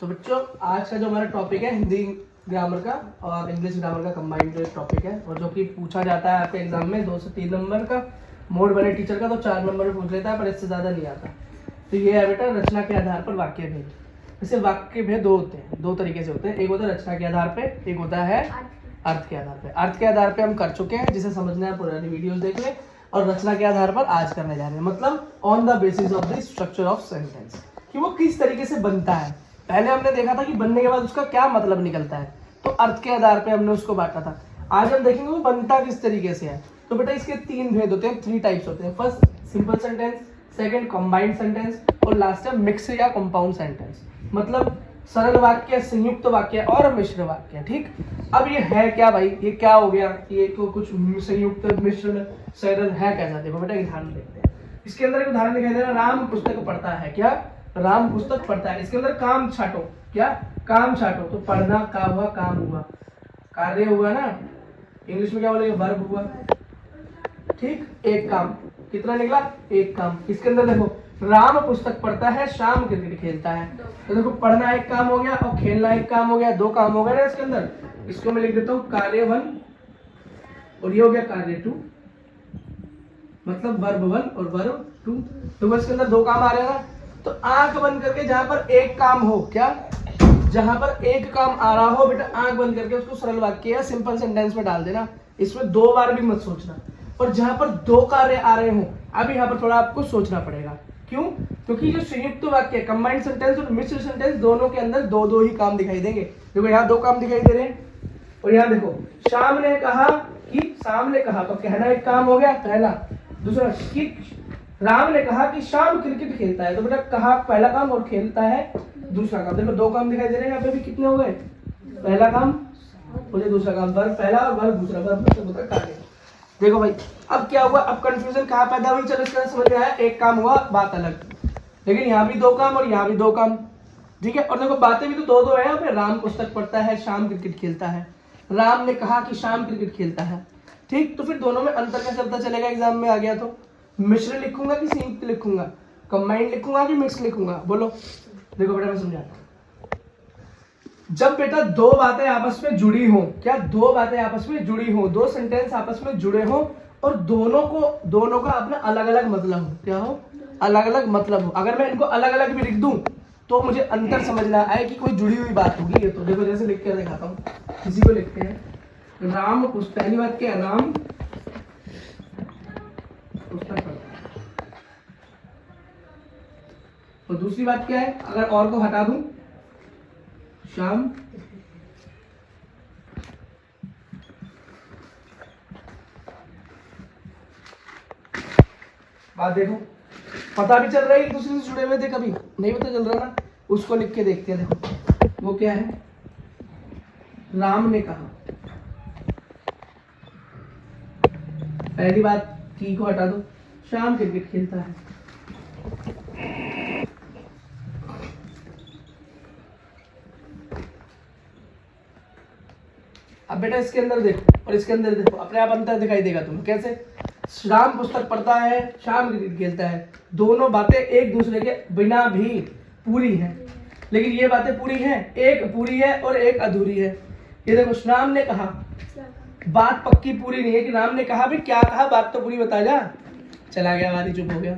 तो बच्चों आज का जो हमारा टॉपिक है हिंदी ग्रामर का और इंग्लिश ग्रामर का कंबाइंड टॉपिक है, और जो कि पूछा जाता है आपके एग्जाम में 2 से 3 नंबर का। मोड बने टीचर का तो 4 नंबर में पूछ लेता है, पर इससे ज़्यादा नहीं आता। तो ये है बेटा रचना के आधार पर वाक्य भेद। जैसे वाक्य भेद दो होते हैं, 2 तरीके से होते हैं। एक होता है रचना के आधार पे, एक होता है अर्थ के आधार पे। अर्थ के आधार पे हम कर चुके हैं, जिसे समझना है पुरानी वीडियोस देख ले। और रचना के आधार पर आज करने जा रहे हैं, मतलब on the basis of the structure of sentence, कि वो किस तरीके से बनता है। पहले हमने देखा था कि बनने के बाद उसका क्या मतलब निकलता है, तो अर्थ के आधार पे हमने उसको बांटा था। आज हम देखेंगे वो बनता किस तरीके से है। तो बेटा इसके 3 भेद होते हैं, 3 टाइप्स होते हैं। First simple sentence, second combined sentence, और लास्ट है मिक्स या कंपाउंड सेंटेंस, मतलब सरल वाक्य, संयुक्त वाक्य और मिश्र वाक्य। ठीक, अब ये है क्या भाई, ये क्या हो गया, ये तो कुछ संयुक्त मिश्र सरल है कैसा। देखो बेटा उदाहरण देखते हैं। इसके अंदर एक उदाहरण दिखाई दे रहा है, राम पुस्तक पढ़ता है। क्या, राम पुस्तक पढ़ता है। इसके अंदर काम छाटो, क्या काम छाटो, तो पढ़ना का हुआ, काम हुआ, कार्य हुआ ना, इंग्लिश में क्या बोलेंगे, वर्ब हुआ। ठीक, एक काम कितना निकला, एक काम। इसके अंदर देखो राम पुस्तक पढ़ता है, श्याम क्रिकेट खेलता है। तो देखो पढ़ना एक काम हो गया और खेलना एक काम हो गया, 2 काम हो गए ना इसके अंदर। इसको मैं लिख देता हूँ कार्य 1 और ये हो गया कार्य 2, मतलब वर्ब 1 और वर्ब 2। तो इसके अंदर 2 काम आ रहे हैं ना। तो आंख बंद करके जहां पर एक काम हो, क्या जहां पर एक काम आ रहा हो बेटा, आंख बंद करके उसको सरल वाक्य या सिंपल सेंटेंस में डाल देना। इसमें 2 बार भी मत सोचना। और जहां पर 2 कार्य आ रहे हो, अब यहाँ पर थोड़ा आपको सोचना पड़ेगा। क्यों? क्योंकि जो संयुक्त वाक्य, कंबाइंड सेंटेंस और मिश्र सेंटेंस, दोनों के अंदर 2-2 ही काम दिखाई देंगे। देखो यहाँ 2 काम दिखाई दे रहे हैं, और यहाँ देखो श्याम ने कहा कि, श्याम ने कहा तो कहना एक काम हो गया पहला। दूसरा कि राम ने कहा कि श्याम क्रिकेट खेलता है, तो बेटा कहा पहला काम और खेलता है दूसरा काम। देखो 2 काम दिखाई दे रहे हैं यहाँ पे भी। कितने हो गए, पहला काम और दूसरा काम, वर्ब पहला और वर्ब दूसरा, वर्ब मतलब होता है कार्य। देखो भाई अब क्या हुआ, अब कंफ्यूजन कहाँ पैदा हुई, चलो इसका समझ में आया। एक काम हुआ, बात अलग, लेकिन यहाँ भी 2 काम और यहाँ भी 2 काम। ठीक है, और देखो बातें भी तो 2-2 है यहाँ पे। राम पुस्तक पढ़ता है, श्याम क्रिकेट खेलता है। राम ने कहा कि श्याम क्रिकेट खेलता है। ठीक, तो फिर दोनों में अंतर कैसे पता चलेगा एग्जाम में आ गया तो। मिश्र लिखूंगा कि संयुक्त लिखूंगा, कंबाइंड लिखूंगा कि मिक्स लिखूंगा, बोलो। देखो बेटा मैं समझाता हूं। जब बेटा 2 बातें आपस में जुड़ी हो, क्या 2 बातें आपस में जुड़ी हो, 2 सेंटेंस आपस में जुड़े हो, और दोनों का अपना अलग अलग मतलब हो, क्या हो, अलग अलग मतलब हो। अगर मैं इनको अलग अलग भी लिख दूं तो मुझे अंतर समझना आए कि कोई जुड़ी हुई बात होगी। ये तो देखो जैसे लिख कर दिखाता हूँ, किसी को लिखते हैं राम पुस्तक, पहली बात क्या है, राम पुस्तक पढ़ता है। और दूसरी बात क्या है, अगर और को हटा दूं, श्याम बात देखो, पता भी चल रहा है एक दूसरे से जुड़े हुए थे, कभी नहीं पता चल रहा ना। उसको लिख के देखते हैं। देखो वो क्या है, राम ने कहा, पहली बात की को हटा दो, श्याम क्रिकेट खेलता है। अब बेटा इसके अंदर देखो और इसके अंदर देखो, अपने आप अंतर दिखाई देगा तुम्हें। कैसे, राम पुस्तक पढ़ता है, श्याम क्रिकेट खेलता है। दोनों बातें एक दूसरे के बिना भी पूरी हैं, लेकिन ये बातें पूरी हैं, एक पूरी है और एक अधूरी है। ये देखो श्याम ने कहा, बात पक्की पूरी नहीं है कि राम ने कहा भी क्या कहा, बात तो पूरी बता जा। चला गया, वारी चुप हो गया,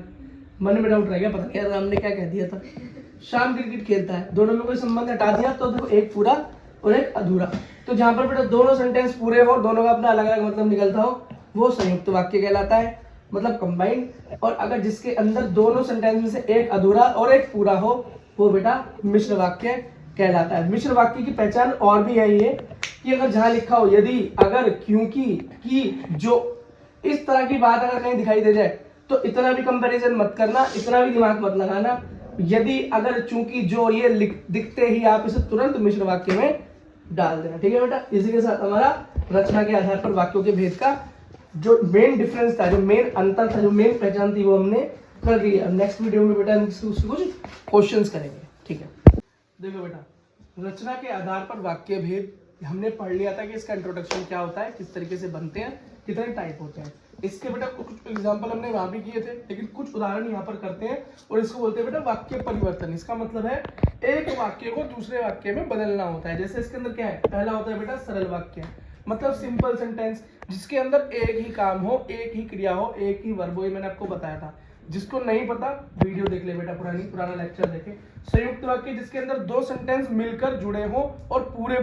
मन में डाउट रह गया, पता नहीं राम ने क्या कह दिया था। श्याम क्रिकेट खेलता है, दोनों में कोई संबंध हटा दिया तो देखो एक पूरा और एक अधूरा। तो जहां पर बेटा दोनों सेंटेंस पूरे हो, दोनों का अपना अलग अलग मतलब निकलता हो, वो संयुक्त वाक्य कहलाता है, मतलब कंबाइंड। और अगर जिसके अंदर दोनों सेंटेंस में से एक अधूरा और एक पूरा हो, वो बेटा मिश्र वाक्य कहलाता है। मिश्र वाक्य की पहचान और भी है ये, कि अगर जहां लिखा हो यदि, अगर, क्योंकि, कि, जो, इस तरह की बात अगर कहीं दिखाई दे जाए तो इतना भी कंपैरिजन मत करना, इतना भी दिमाग मत लगाना। यदि, अगर, चूंकि, जो, ये दिखते ही आप इसे तुरंत मिश्र वाक्य में डाल देना। ठीक है बेटा, इसी के साथ हमारा रचना के आधार पर वाक्यों के भेद का जो मेन डिफरेंस था, जो मेन अंतर था, जो मेन पहचान थी, वो हमने कर दी। अब नेक्स्ट वीडियो में बेटा कुछ क्वेश्चंस करेंगे। ठीक है, देखो बेटा रचना के आधार पर वाक्य भेद हमने पढ़ लिया था कि इसका इंट्रोडक्शन क्या होता है, किस तरीके से बनते हैं, कितने टाइप होते हैं। इसके बेटा कुछ एग्जाम्पल हमने वहां भी किए थे, लेकिन कुछ उदाहरण यहाँ पर करते हैं और इसको बोलते हैं बेटा वाक्य परिवर्तन। इसका मतलब है एक वाक्य को दूसरे वाक्य में बदलना होता है। जैसे इसके अंदर क्या है, पहला होता है बेटा सरल वाक्य, मतलब सिंपल सेंटेंस, जिसके अंदर एक ही काम हो, एक ही क्रिया हो, एक ही वर्ब हो। ये मैंने आपको बताया था। जिसको नहीं पता वीडियो देख ले बेटा, पुराना लेक्चर देखे। संयुक्त वाक्य जिसके अंदर दो सेंटेंस मिलकर जुड़े हो और पूरे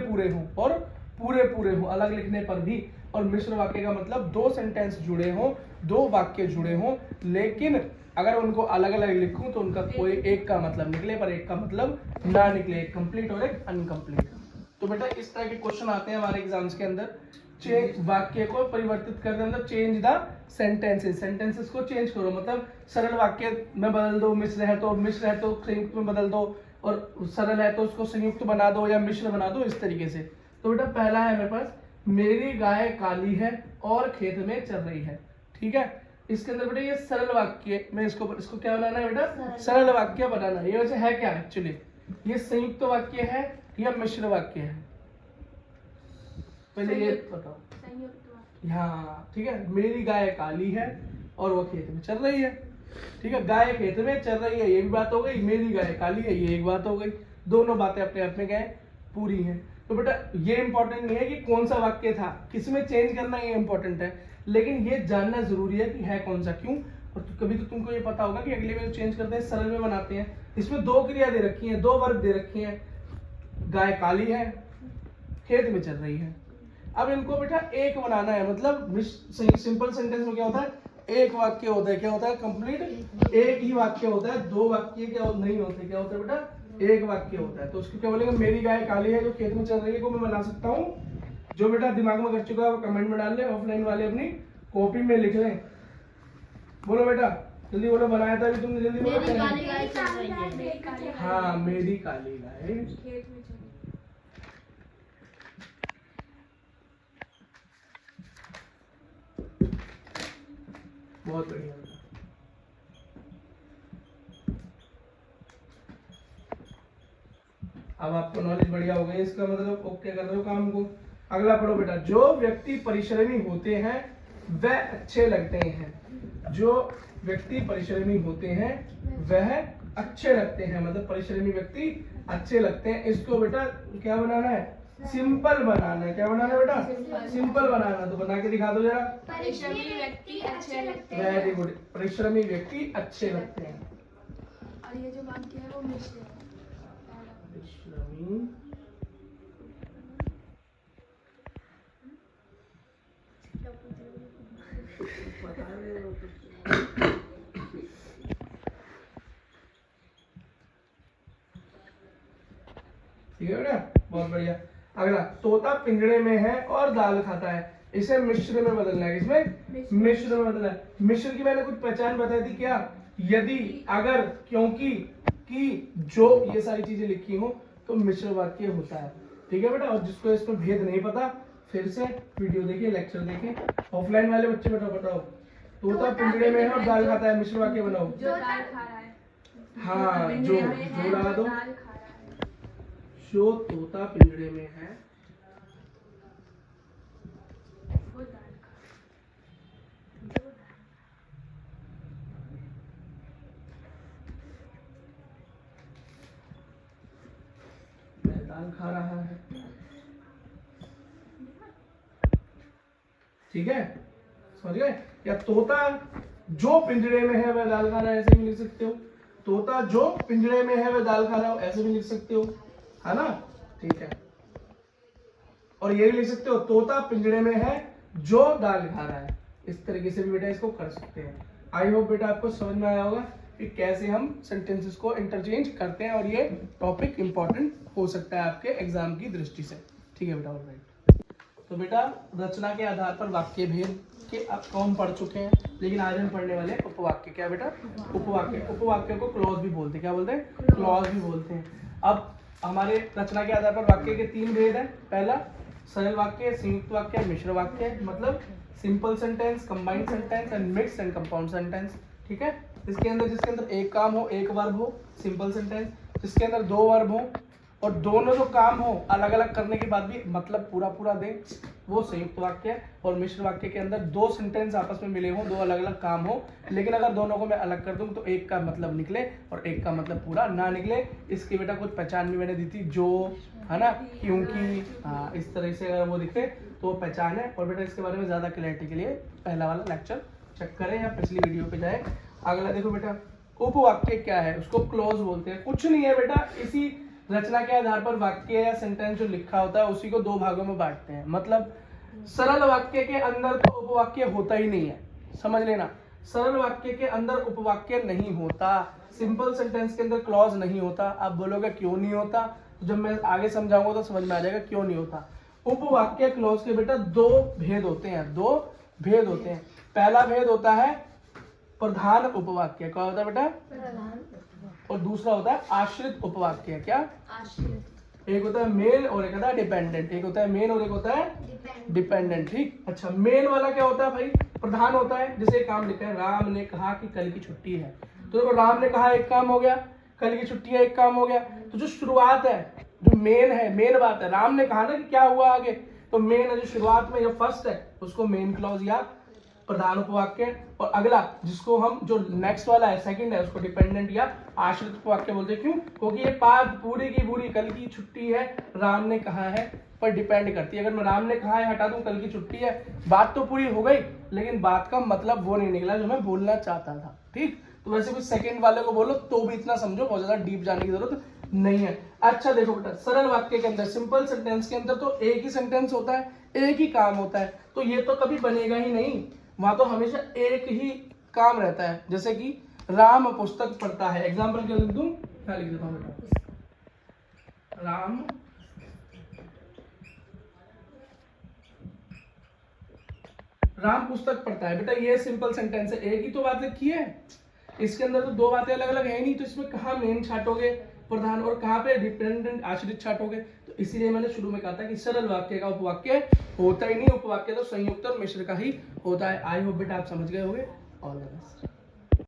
हो अलग लिखने पर भी। और मिश्र वाक्य का मतलब दो सेंटेंस जुड़े हो, दो वाक्य जुड़े हो, लेकिन अगर उनको अलग अलग लिखूं तो उनका कोई एक का मतलब निकले पर एक का मतलब ना निकले, एक कंप्लीट और एक अनकंप्लीट। तो बेटा इस तरह के क्वेश्चन आते हैं हमारे एग्जाम्स के अंदर। वाक्य को परिवर्तित करने मतलब चेंज द सेंटेंसेस को चेंज करो, मतलब सरल वाक्य में बदल दो, मिश्र है तो संयुक्त में बदल दो, और सरल है तो उसको संयुक्त बना दो या मिश्र बना दो, इस तरीके से। तो बेटा पहला है मेरे पास, मेरी गाय काली है और खेत में चल रही है। ठीक है, इसके अंदर बेटा ये सरल वाक्य में इसको क्या बनाना है बेटा, सरल वाक्य बनाना है। ये वैसे है क्या एक्चुअली, ये संयुक्त वाक्य है या मिश्र वाक्य है, पहले ये बताओ। हाँ ठीक है, मेरी गाय काली है और वो खेत में चल रही है। ठीक है, गाय खेत में चल रही है, ये भी बात हो गई। मेरी गाय काली है, ये एक बात हो गई। दोनों बातें अपने आप में क्या है, पूरी हैं। तो बेटा ये इंपॉर्टेंट नहीं है कि कौन सा वाक्य था, किसमें चेंज करना ये इंपॉर्टेंट है, लेकिन ये जानना जरूरी है कि है कौन सा, क्यों। और कभी तो तुमको ये पता होगा कि अगले में चेंज करते हैं, सरल में बनाते हैं। इसमें दो क्रिया दे रखी है, दो वर्ब दे रखी है, गाय काली है, खेत में चल रही है। अब इनको बेटा एक बनाना है, मतलब सिंपल सेंटेंस में क्या होता है, एक वाक्य होता है, क्या होता है, कंप्लीट एक ही वाक्य होता है। दो वाक्य क्या नहीं होते, क्या होता है बेटा, एक वाक्य होता है। तो उसको क्या बोलेंगे, मेरी गाय काली है जो खेत में चल रही है को मैं बना सकता हूँ। जो बेटा दिमाग में कर चुका है वो कमेंट में डाल ले, ऑफलाइन वाले अपनी कॉपी में लिख लें। बोलो बेटा जल्दी बोलो, बनाया था अभी तुमने, जल्दी बोलो। हाँ मेरी काली गाय बहुत बढ़िया। अब आपको नॉलेज बढ़िया हो गई, इसका मतलब ओके कर रहे हो काम को। अगला पढ़ो बेटा, जो व्यक्ति परिश्रमी होते हैं वह अच्छे लगते हैं। जो व्यक्ति परिश्रमी होते हैं वह अच्छे लगते हैं, मतलब परिश्रमी व्यक्ति अच्छे लगते हैं। इसको बेटा क्या बनाना है, सिंपल बनाना है। क्या बनाना है बेटा, सिंपल बनाना। तो बना के दिखा दो जरा। परिश्रमी व्यक्ति अच्छे लगते हैं। वेरी गुड, परिश्रमी व्यक्ति अच्छे लगते हैं। और ये जो वाक्य है वो मिश्र है। परिश्रमी ठीक है बेटा, बहुत बढ़िया। अगला, तोता पिंजरे में है और दाल खाता है, इसे मिश्र में बदलना है। किसमें, मिश्र में बदलना है। मिश्र की मैंने कुछ पहचान बताई थी, क्या, यदि, अगर, क्योंकि, कि, जो, ये सारी चीजें लिखी हो तो मिश्र वाक्य होता है। ठीक है बेटा, और जिसको इसमें भेद नहीं पता फिर से वीडियो देखिए, लेक्चर देखें। ऑफलाइन वाले बच्चे बेटा बताओ, तोता पिंजरे में है और दाल खाता है, मिश्र वाक्य बनाओ। जो दाल खा रहा है। हाँ जो लगा दो, जो तोता पिंजरे में है वो दाल खा दाल खा रहा है। ठीक है, समझ गए। या तोता जो पिंजरे में है वह दाल खा रहा है, ऐसे भी लिख सकते हो। तोता जो पिंजरे में है वह दाल खा रहा हो, ऐसे भी लिख सकते हो, है ना। ठीक है, और ये भी लिख सकते हो, तोता पिंजरे में है जो दाल खा रहा है। इस तरीके से भी बेटा इसको कर सकते हैं। आई होप बेटा आपको समझ में आया होगा कि कैसे हम सेंटेंसेस को इंटरचेंज करते हैं, और ये टॉपिक इंपॉर्टेंट हो सकता है आपके एग्जाम की दृष्टि से। ठीक है बेटा, ऑलराइट। तो बेटा रचना के आधार पर वाक्य भेद के आप कौन पढ़ चुके हैं, लेकिन आज हम पढ़ने वाले हैं उपवाक्य। क्या बेटा, उपवाक्य। उपवाक्य को क्लॉज भी बोलते हैं। क्या बोलते हैं, क्लॉज भी बोलते हैं। अब हमारे रचना के आधार पर वाक्य के तीन भेद हैं। पहला सरल वाक्य, संयुक्त वाक्य, मिश्र वाक्य, मतलब simple sentence, combined sentence and mix and compound sentence. ठीक है, जिसके अंदर एक काम हो, एक वर्ब हो, सिंपल सेंटेंस। जिसके अंदर दो वर्ब हो और दोनों जो काम हो अलग अलग करने के बाद भी मतलब पूरा पूरा दे, वो संयुक्त वाक्य है। और मिश्र वाक्य के अंदर दो सेंटेंस आपस में मिले हों, दो अलग अलग काम हो, लेकिन अगर दोनों को मैं अलग कर दूं तो एक का मतलब निकले और एक का मतलब पूरा ना निकले। इसकी बेटा कुछ पहचान भी मैंने दी थी, जो है ना, क्योंकि, हाँ, इस तरह से अगर वो दिखे तो वो पहचान है। और बेटा इसके बारे में ज्यादा क्लैरिटी के लिए पहला वाला लेक्चर चेक करें या पिछली वीडियो पे जाए। अगला देखो बेटा, उपवाक्य क्या है, उसको क्लोज बोलते हैं। कुछ नहीं है बेटा, इसी रचना के आधार पर वाक्य या सेंटेंस जो लिखा होता है उसी को दो भागों में बांटते हैं। मतलब सरल वाक्य के अंदर तो उपवाक्य होता ही नहीं है, समझ लेना। सरल वाक्य के अंदर उपवाक्य नहीं होता, सिंपल सेंटेंस के अंदर क्लॉज नहीं होता। आप बोलोगे क्यों नहीं होता, तो जब मैं आगे समझाऊंगा तो समझ में आ जाएगा क्यों नहीं होता। उपवाक्य क्लॉज के बेटा दो भेद होते हैं, दो भेद होते हैं। पहला भेद होता है प्रधान उपवाक्य, क्या होता है बेटा, और दूसरा होता है आश्रित उपवाक्य। क्या, आश्रित। एक होता है मेन और एक होता है डिपेंडेंट। एक होता है मेन और एक होता है डिपेंडेंट। ठीक, अच्छा, मेन वाला क्या होता है भाई, प्रधान होता है। जैसे काम लिखा है, राम ने कहा कि कल की छुट्टी है, तो देखो राम ने कहा एक काम हो गया, कल की छुट्टी है एक काम हो गया। तो जो शुरुआत है, जो मेन है, मेन बात है, राम ने कहा ना कि क्या हुआ आगे, तो मेन है जो शुरुआत में जो फर्स्ट है उसको मेन क्लॉज या प्रधान उपवाक्य। और अगला जिसको हम जो नेक्स्ट वाला है सेकंड है उसको डिपेंडेंट या आश्रित उपवाक्य बोलते हैं। क्यों, क्योंकि ये बात पूरी की पूरी कल की छुट्टी है, राम ने कहा है, पर डिपेंड करती है। अगर मैं राम ने कहा है हटा दूं, कल की छुट्टी है, बात तो पूरी हो गई लेकिन बात का मतलब वो नहीं निकला जो मैं बोलना चाहता था। ठीक, तो वैसे कुछ सेकंड वाले को बोलो तो भी इतना समझो, बहुत ज्यादा डीप जाने की जरूरत नहीं है। अच्छा देखो बेटा, सरल वाक्य के अंदर, सिंपल सेंटेंस के अंदर तो एक ही सेंटेंस होता है, एक ही काम होता है, तो ये तो कभी बनेगा ही नहीं। वहां तो हमेशा एक ही काम रहता है। जैसे कि राम पुस्तक पढ़ता है, एग्जाम्पल क्या लिख दूं, क्या लिख देता हूं बेटा, राम पुस्तक पढ़ता है। बेटा ये सिंपल सेंटेंस है, एक ही तो बात लिखी है, इसके अंदर तो दो बातें अलग अलग है नहीं, तो इसमें कहाँ मेन छाटोगे प्रधान और कहाँ पे डिपेंडेंट आश्रित छाटोगे। तो इसीलिए मैंने शुरू में कहा था कि सरल वाक्य का उपवाक्य होता ही नहीं, उपवाक्य तो संयुक्त और मिश्र का ही होता है। आई होप बेटा आप समझ गए होंगे। All the best.